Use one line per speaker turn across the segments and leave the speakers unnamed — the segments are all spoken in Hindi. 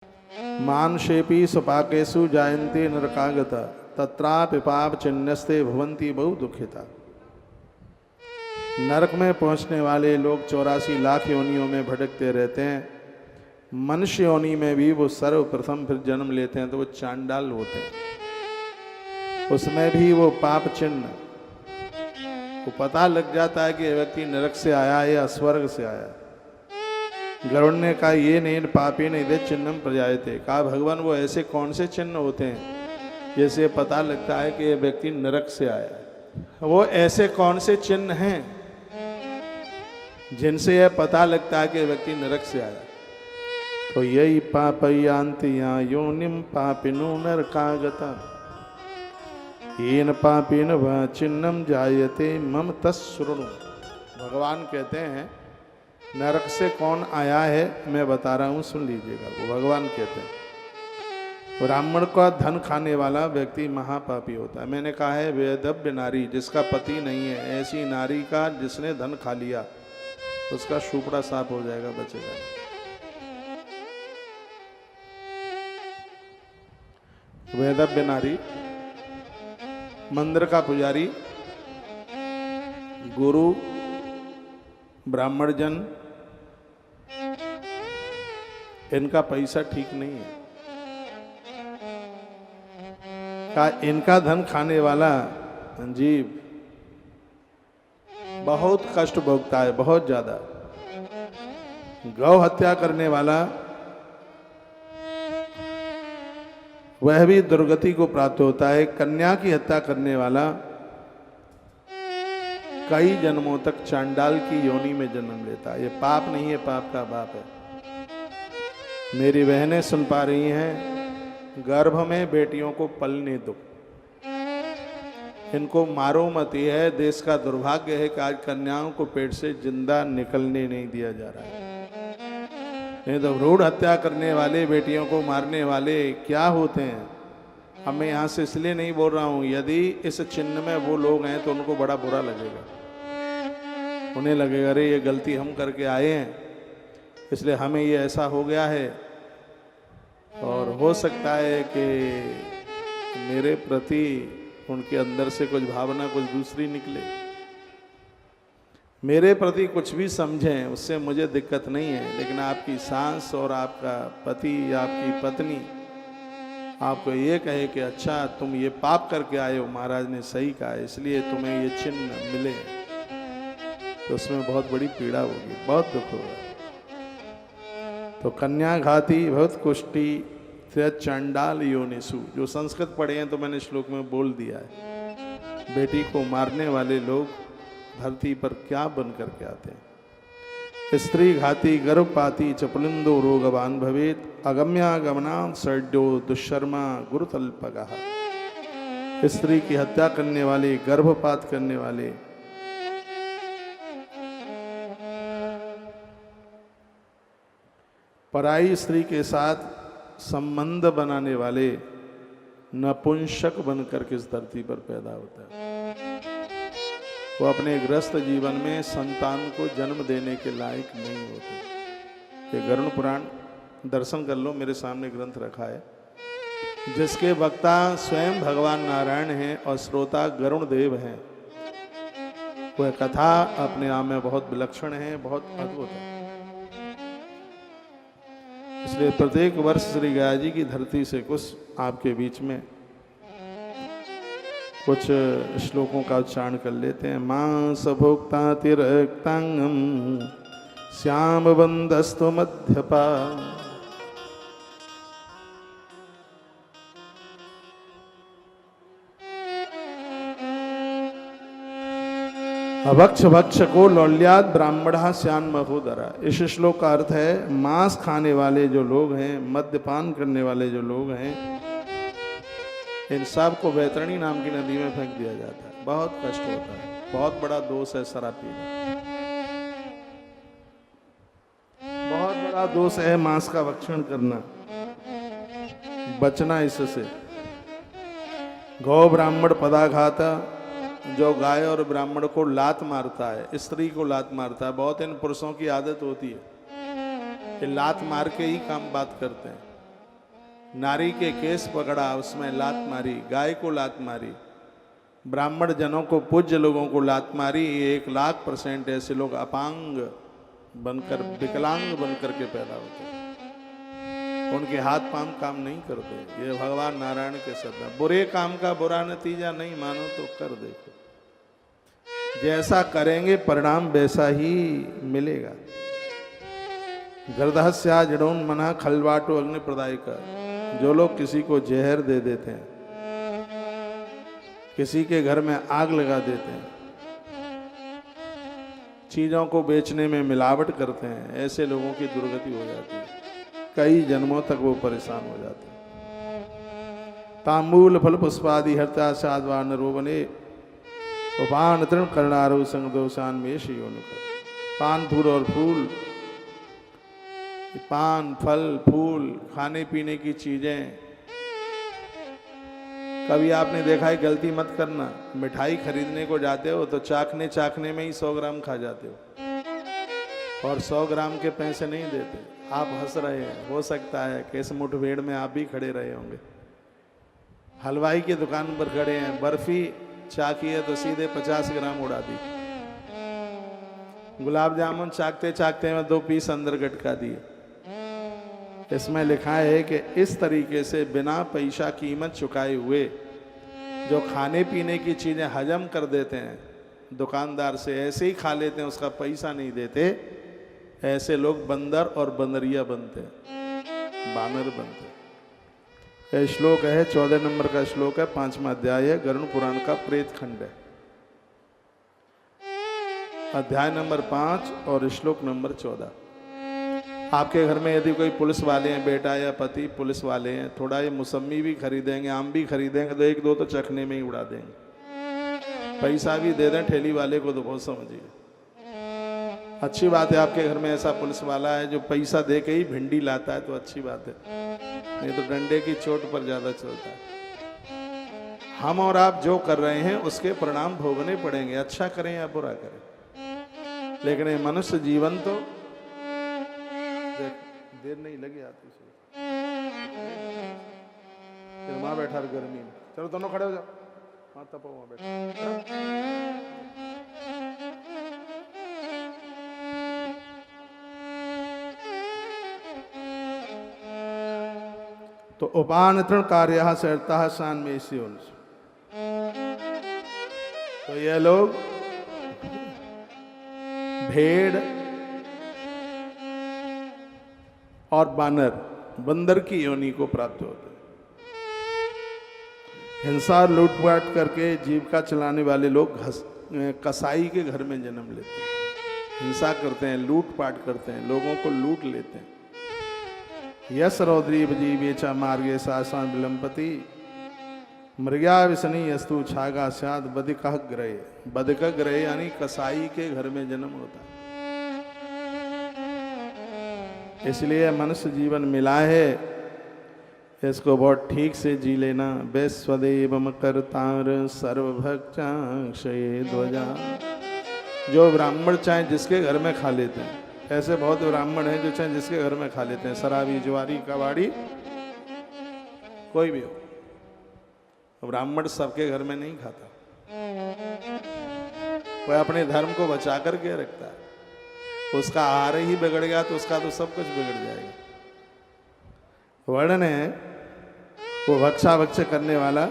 मानुषेपि स्वपाकेषु जायन्ते नरकागता तत्रापि पाप चिन्हस्ते भवन्ति बहु दुखिता। नरक में पहुंचने वाले लोग 84 लाख योनियों में भटकते रहते हैं। मनुष्य योनि में भी वो सर्वप्रथम फिर जन्म लेते हैं तो वो चांडाल होते हैं। उसमें भी वो पाप चिन्ह वो पता लग जाता है कि ये व्यक्ति नरक से आया है या स्वर्ग से आया है। गरुड़ ने कहा ये नहीं पापी नहीं दे चिन्हम प्रजायते। कहा भगवान वो ऐसे कौन से चिन्ह होते हैं जैसे पता लगता है कि ये व्यक्ति नरक से आया है। वो ऐसे कौन से चिन्ह हैं जिनसे यह पता लगता है कि व्यक्ति नरक से आया। तो यही पापयांति या योनिम पापिनो नरकागता येन पापिन व चिन्हम जायते मम तस्सृणु। भगवान कहते हैं नरक से कौन आया है मैं बता रहा हूं, सुन लीजिएगा। वो भगवान कहते हैं ब्राह्मण का धन खाने वाला व्यक्ति महापापी होता है। मैंने कहा है वेदव्य नारी जिसका पति नहीं है, ऐसी नारी का जिसने धन खा लिया उसका शुपड़ा साफ हो जाएगा, बचेगा। वेदव्य नारी, मंदिर का पुजारी, गुरु, ब्राह्मण जन, इनका पैसा ठीक नहीं है। का इनका धन खाने वाला जीव बहुत कष्ट भोगता है, बहुत ज्यादा। गौ हत्या करने वाला वह भी दुर्गति को प्राप्त होता है। कन्या की हत्या करने वाला कई जन्मों तक चांडाल की योनि में जन्म लेता है। ये पाप नहीं है, पाप का बाप है। मेरी बहनें सुन पा रही हैं, गर्भ में बेटियों को पलने दो, इनको मारो मत। ये है देश का दुर्भाग्य है कि आज कन्याओं को पेट से जिंदा निकलने नहीं दिया जा रहा है। नहीं तो भ्रूण हत्या करने वाले, बेटियों को मारने वाले क्या होते हैं। अब मैं यहाँ से इसलिए नहीं बोल रहा हूँ, यदि इस चिन्ह में वो लोग हैं तो उनको बड़ा बुरा लगेगा। उन्हें लगेगा अरे ये गलती हम करके आए हैं, इसलिए हमें ये ऐसा हो गया है। और हो सकता है कि मेरे प्रति उनके अंदर से कुछ भावना कुछ दूसरी निकले। मेरे प्रति कुछ भी समझें, उससे मुझे दिक्कत नहीं है, लेकिन आपकी सास और आपका पति या आपकी पत्नी आपको ये कहे कि अच्छा तुम ये पाप करके आए हो, महाराज ने सही कहा इसलिए तुम्हें ये चिन्ह मिले, तो उसमें बहुत बड़ी पीड़ा होगी, बहुत दुख होगा। तो कन्या घाती भवत कुष्टि चांडाल योनिसु, जो संस्कृत पढ़े हैं तो मैंने श्लोक में बोल दिया है। बेटी को मारने वाले लोग धरती पर क्या बन करके आते हैं। स्त्री घाती गर्भपाती चपलिंदो रोगवान भवेत अगम्यागमनात् सड्यो दुष्शर्मा गुरुतल्पगः। स्त्री की हत्या करने वाले, गर्भपात करने वाले, पराई स्त्री के साथ संबंध बनाने वाले नपुंसक बनकर के इस धरती पर पैदा होता है। वो अपने ग्रस्त जीवन में संतान को जन्म देने के लायक नहीं होते। ये गरुड़ पुराण दर्शन कर लो, मेरे सामने ग्रंथ रखा है, जिसके वक्ता स्वयं भगवान नारायण हैं और श्रोता गरुड़ देव हैं। वह कथा अपने आप में बहुत विलक्षण है, बहुत अद्भुत है। इसलिए प्रत्येक वर्ष श्री गया जी की धरती से कुछ आपके बीच में कुछ श्लोकों का उच्चारण कर लेते हैं। मांस भोक्ता तिरक्तांगम श्याम बंदस्तु मध्यपा अभक्ष भक्ष को लौल्याद ब्राह्मणा श्यान महोदरा। इस श्लोक का अर्थ है मांस खाने वाले जो लोग हैं, मद्यपान करने वाले जो लोग हैं, इन सब को वैतरणी नाम की नदी में फेंक दिया जाता है। बहुत कष्ट होता है, बहुत बड़ा दोष है शराब पीना, बहुत बड़ा दोष है मांस का भक्षण करना, बचना इससे। गौ ब्राह्मण पदाघाता, जो गाय और ब्राह्मण को लात मारता है, स्त्री को लात मारता है। बहुत इन पुरुषों की आदत होती है कि लात मार के ही काम बात करते हैं। नारी के केस पकड़ा, उसमें लात मारी, गाय को लात मारी, ब्राह्मण जनों को, पूज्य लोगों को लात मारी। 1,00,000% ऐसे लोग अपांग बनकर, विकलांग बनकर के पैदा होते हैं। उनके हाथ पांव काम नहीं करते। ये भगवान नारायण के शब्द हैं। बुरे काम का बुरा नतीजा नहीं मानो तो कर देखो, जैसा करेंगे परिणाम वैसा ही मिलेगा। गर्दहस्या जड़ोन मना खलवाटो अग्नि प्रदायिका। जो लोग किसी को जहर दे देते हैं, किसी के घर में आग लगा देते हैं, चीजों को बेचने में मिलावट करते हैं, ऐसे लोगों की दुर्गति हो जाती है। कई जन्मों तक वो परेशान हो जाते हैं। तांबूल फल पुष्पादि हर्ता साधवा नरो बने उपान तृण करणारो संग दोषान में पान फूल और फूल, पान फल फूल खाने पीने की चीजें, कभी आपने देखा है, गलती मत करना, मिठाई खरीदने को जाते हो तो चाखने में ही 100 ग्राम खा जाते हो और 100 ग्राम के पैसे नहीं देते। आप हंस रहे हैं, हो सकता है कि इस मुठभेड़ में आप भी खड़े रहे होंगे। हलवाई की दुकान पर खड़े हैं, बर्फी चाकी है तो सीधे 50 ग्राम उड़ा दी। गुलाब जामुन चाकते चाकते में 2 पीस अंदर गटका दिए। इसमें लिखा है कि इस तरीके से बिना पैसा कीमत चुकाए हुए जो खाने पीने की चीजें हजम कर देते हैं, दुकानदार से ऐसे ही खा लेते हैं, उसका पैसा नहीं देते, ऐसे लोग बंदर और बंदरिया बनते हैं, बानर बनते हैं। यह श्लोक है 14 नंबर का श्लोक है, 5वां अध्याय है, गरुड़ पुराण का प्रेत खंड है, अध्याय नंबर 5 और श्लोक नंबर 14। आपके घर में यदि कोई पुलिस वाले हैं, बेटा या पति पुलिस वाले हैं, थोड़ा ये मौसमी भी खरीदेंगे, आम भी खरीदेंगे तो 1-2 तो चखने में ही उड़ा देंगे। पैसा भी दे दें ठेली वाले को तो बहुत समझिए। अच्छी बात है आपके घर में ऐसा पुलिस वाला है जो पैसा दे के ही भिंडी लाता है, तो अच्छी बात है, नहीं तो डंडे की चोट पर ज्यादा चलता है। हम और आप जो कर रहे हैं उसके परिणाम भोगने पड़ेंगे, अच्छा करें या बुरा करें। लेकिन ये मनुष्य जीवन तो देर नहीं लगी आती फिर वहां बैठा गर्मी में। चलो दोनों खड़े हो जाओ, वहां तपो, वहां बैठो। तो उपानतरण कार्य सरता शान में तो ये लोग भेड़ और बानर, बंदर की योनि को प्राप्त होते हैं। हिंसा लूटपाट करके जीविका चलाने वाले लोग कसाई के घर में जन्म लेते हैं, हिंसा करते हैं, लूटपाट करते हैं, लोगों को लूट लेते हैं। यस रौद्री जीवेचा मार्गे सासान विलंपति मृग्या विसनी यस्तु छागा स्याद बदिकह ग्रहे। बदिकह ग्रहे यानी कसाई के घर में जन्म होता है। इसलिए मनुष्य जीवन मिला है, इसको बहुत ठीक से जी लेना। वैश्वदेव करतार सर्वभक्षाक्षये ध्वजा। जो ब्राह्मण चाहे जिसके घर में खा लेते हैं, ऐसे बहुत ब्राह्मण हैं जो चाहे जिसके घर में खा लेते हैं, शराबी जुआरी कबाड़ी कोई भी हो, ब्राह्मण सबके घर में नहीं खाता। वह अपने धर्म को बचा करके रखता है। उसका आहार ही बिगड़ गया तो उसका तो सब कुछ बिगड़ जाएगा। वर्ण है वो भक्षा भक्ष करने वाला,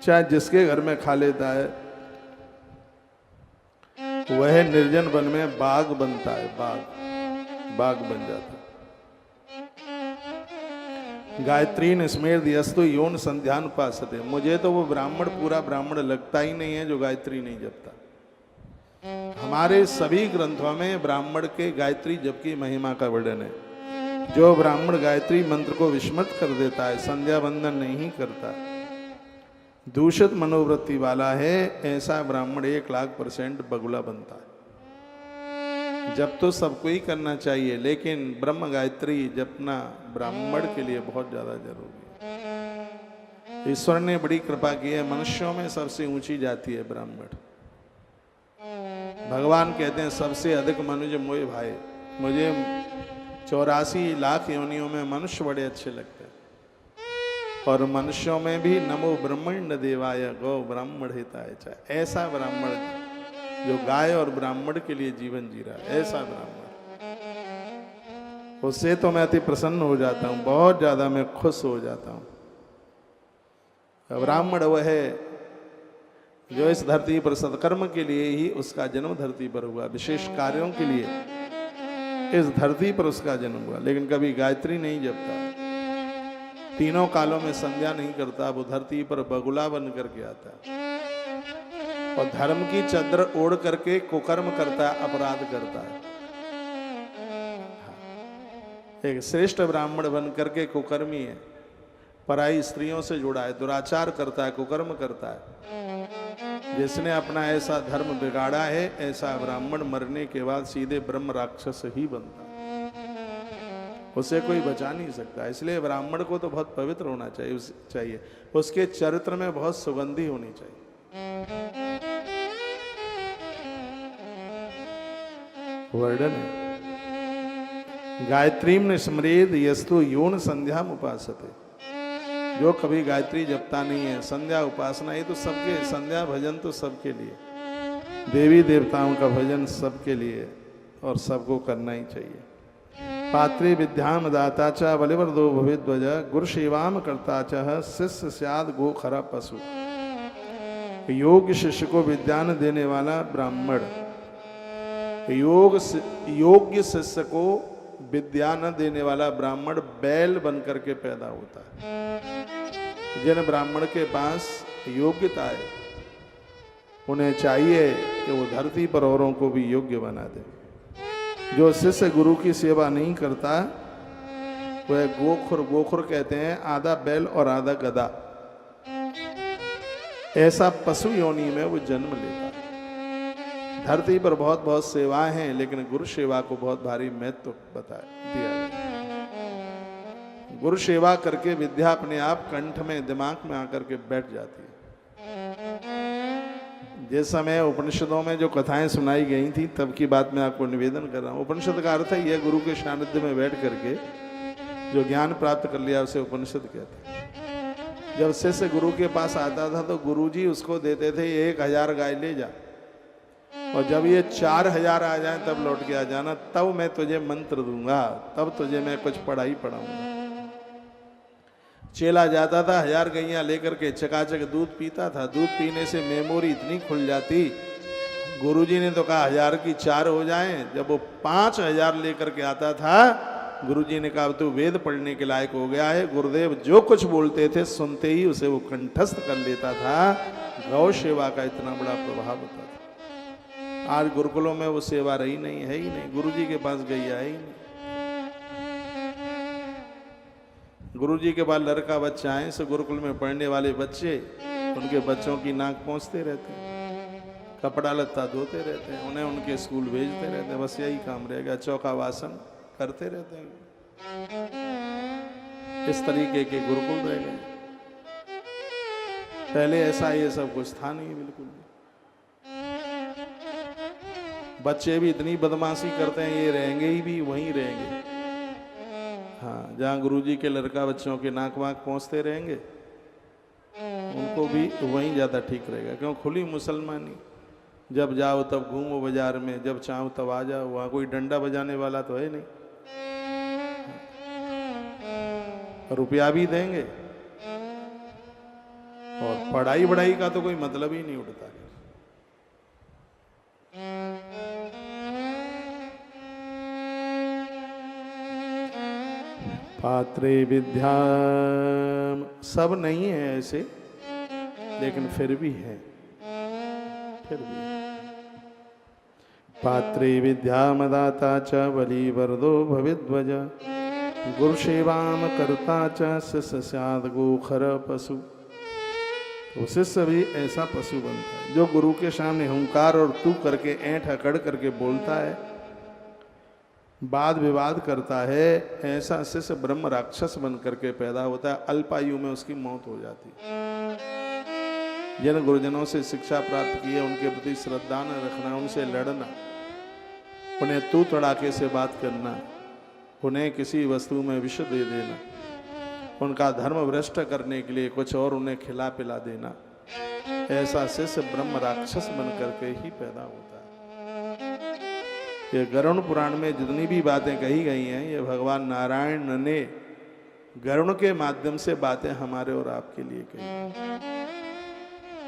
चाहे जिसके घर में खा लेता है, वह निर्जन वन में बाघ बनता है, बाघ बन जाता है। गायत्री स्मेर यस्तु यौन संध्यान उपासते। मुझे तो वो ब्राह्मण पूरा ब्राह्मण लगता ही नहीं है जो गायत्री नहीं जपता। हमारे सभी ग्रंथों में ब्राह्मण के गायत्री जप की महिमा का वर्णन है। जो ब्राह्मण गायत्री मंत्र को विस्मृत कर देता है, संध्या वंदन नहीं करता, दूषित मनोवृत्ति वाला है, ऐसा ब्राह्मण 1,00,000% बगुला बनता है। जब तो सबको ही करना चाहिए, लेकिन ब्रह्म गायत्री जपना ब्राह्मण के लिए बहुत ज्यादा जरूरी है। ईश्वर ने बड़ी कृपा की है, मनुष्यों में सबसे ऊंची जाति है ब्राह्मण। भगवान कहते हैं सबसे अधिक मनुज मोय भाई, मुझे 84 लाख योनियों में मनुष्य बड़े अच्छे लगते हैं, और मनुष्यों में भी नमो ब्रह्मण्य देवाय गौ ब्राह्मण हिताय च, ऐसा ब्राह्मण जो गाय और ब्राह्मण के लिए जीवन जी रहा है, ऐसा ब्राह्मण, उससे तो मैं अति प्रसन्न हो जाता हूँ, बहुत ज्यादा मैं खुश हो जाता हूँ। ब्राह्मण वह है जो इस धरती पर सत्कर्म के लिए ही उसका जन्म धरती पर हुआ, विशेष कार्यों के लिए इस धरती पर उसका जन्म हुआ, लेकिन कभी गायत्री नहीं जपता, तीनों कालों में संध्या नहीं करता, वो धरती पर बगुला बन करके आता है और धर्म की चद्र ओढ़ करके कुकर्म करता है, अपराध करता है। एक श्रेष्ठ ब्राह्मण बन करके कुकर्मी है, पराई स्त्रियों से जुड़ा है, दुराचार करता है, कुकर्म करता है। जिसने अपना ऐसा धर्म बिगाड़ा है, ऐसा ब्राह्मण मरने के बाद सीधे ब्रह्म राक्षस ही बनता है, उसे कोई बचा नहीं सकता। इसलिए ब्राह्मण को तो बहुत पवित्र होना चाहिए, उसके चरित्र में बहुत सुगंधी होनी चाहिए। वर्णन है, गायत्रीम ने स्मरेद यस्तु योन संध्या उपासते, जो कभी गायत्री जपता नहीं है, संध्या उपासना, ये तो सबके, संध्या भजन तो सबके लिए, देवी देवताओं का भजन सबके लिए और सबको करना ही चाहिए। पात्रे विद्याम दाता च बलिवर्दो भविध्वज गुरु सेवाम करता च शिष्य स्याद गो खरा पशु। योग्य शिष्य को विद्यान देने वाला ब्राह्मण, योग्य शिष्य को विद्या न देने वाला ब्राह्मण बैल बन करके पैदा होता है। जिन ब्राह्मण के पास योग्यता है, उन्हें चाहिए कि वो धरती पर औरों को भी योग्य बना दे। जो शिष्य गुरु की सेवा नहीं करता, वह गोखुर, गोखुर कहते हैं आधा बैल और आधा गधा, ऐसा पशु योनि में वो जन्म लेता है। धरती पर बहुत बहुत सेवाएं हैं, लेकिन गुरु सेवा को बहुत भारी महत्व दिया है। गुरु सेवा करके विद्या अपने आप कंठ में, दिमाग में आकर के बैठ जाती है। जिस समय उपनिषदों में जो कथाएं सुनाई गई थी, तब की बात मैं आपको निवेदन कर रहा हूँ। उपनिषद का अर्थ है यह, गुरु के सानिध्य में बैठ करके जो ज्ञान प्राप्त कर लिया उसे उपनिषद कहते हैं। जब शिष्य गुरु के पास आता था तो गुरुजी उसको देते थे 1000 गाय ले जा, और जब ये 4000 आ जाए तब लौट के आ जाना, तब मैं तुझे मंत्र दूंगा, तब तुझे मैं कुछ पढ़ाई पढ़ाऊंगा। चेला जाता था, 1000 गैया लेकर के चकाचक दूध पीता था। दूध पीने से मेमोरी इतनी खुल जाती, गुरुजी ने तो कहा 1000 की 4 हो जाएं। जब वो 5000 लेकर के आता था, गुरुजी ने कहा तू वेद पढ़ने के लायक हो गया है। गुरुदेव जो कुछ बोलते थे, सुनते ही उसे वो कंठस्थ कर लेता था। गौ सेवा का इतना बड़ा प्रभाव होता था। आज गुरुकुलों में वो सेवा रही नहीं, है ही नहीं। गुरुजी के पास गैया है ही नहीं। गुरुजी के बाद लड़का बच्चा है, सो गुरुकुल में पढ़ने वाले बच्चे उनके बच्चों की नाक पोंछते रहते हैं, कपड़ा लत्ता धोते रहते हैं, उन्हें उनके स्कूल भेजते रहते हैं। बस यही काम रह गया, चौका वासन करते रहते हैं। इस तरीके के गुरुकुल रह गए। पहले ऐसा ये सब कुछ था नहीं, बिल्कुल भी। बच्चे भी इतनी बदमाशी करते हैं, ये रहेंगे ही भी वहीं रहेंगे। हाँ, जहाँ गुरुजी के लड़का बच्चों के नाक वाक पहुँचते रहेंगे, उनको भी वहीं ज़्यादा ठीक रहेगा। क्यों? खुली मुसलमानी, जब जाओ तब घूमो बाजार में, जब चाहो तब आ जाओ। वहाँ कोई डंडा बजाने वाला तो है नहीं, रुपया भी देंगे और पढ़ाई बढ़ाई का तो कोई मतलब ही नहीं उठता। पात्रे विद्या, सब नहीं है ऐसे, लेकिन फिर भी है, फिर भी। पात्रे विद्या मदाता च बलिवर्दो भविध्वज गुरु सेवाम करता च शिष्य स्याद गोखर पशु। तो शिष्य भी ऐसा पशु बनता है जो गुरु के सामने हुंकार और तू करके, ऐंठ अकड़ करके बोलता है, वाद विवाद करता है। ऐसा शिष्य ब्रह्म राक्षस बन करके पैदा होता है। अल्पायु में उसकी मौत हो जाती है। जिन गुरुजनों से शिक्षा प्राप्त की है, उनके प्रति श्रद्धा न रखना, उनसे लड़ना, उन्हें तू तड़ाके से बात करना, उन्हें किसी वस्तु में विष दे देना, उनका धर्म भ्रष्ट करने के लिए कुछ और उन्हें खिला पिला देना, ऐसा शिष्य ब्रह्म राक्षस बन करके ही पैदा होता है। ये गरुड़ पुराण में जितनी भी बातें कही गई हैं, ये भगवान नारायण ने गरुड़ के माध्यम से बातें हमारे और आपके लिए कही।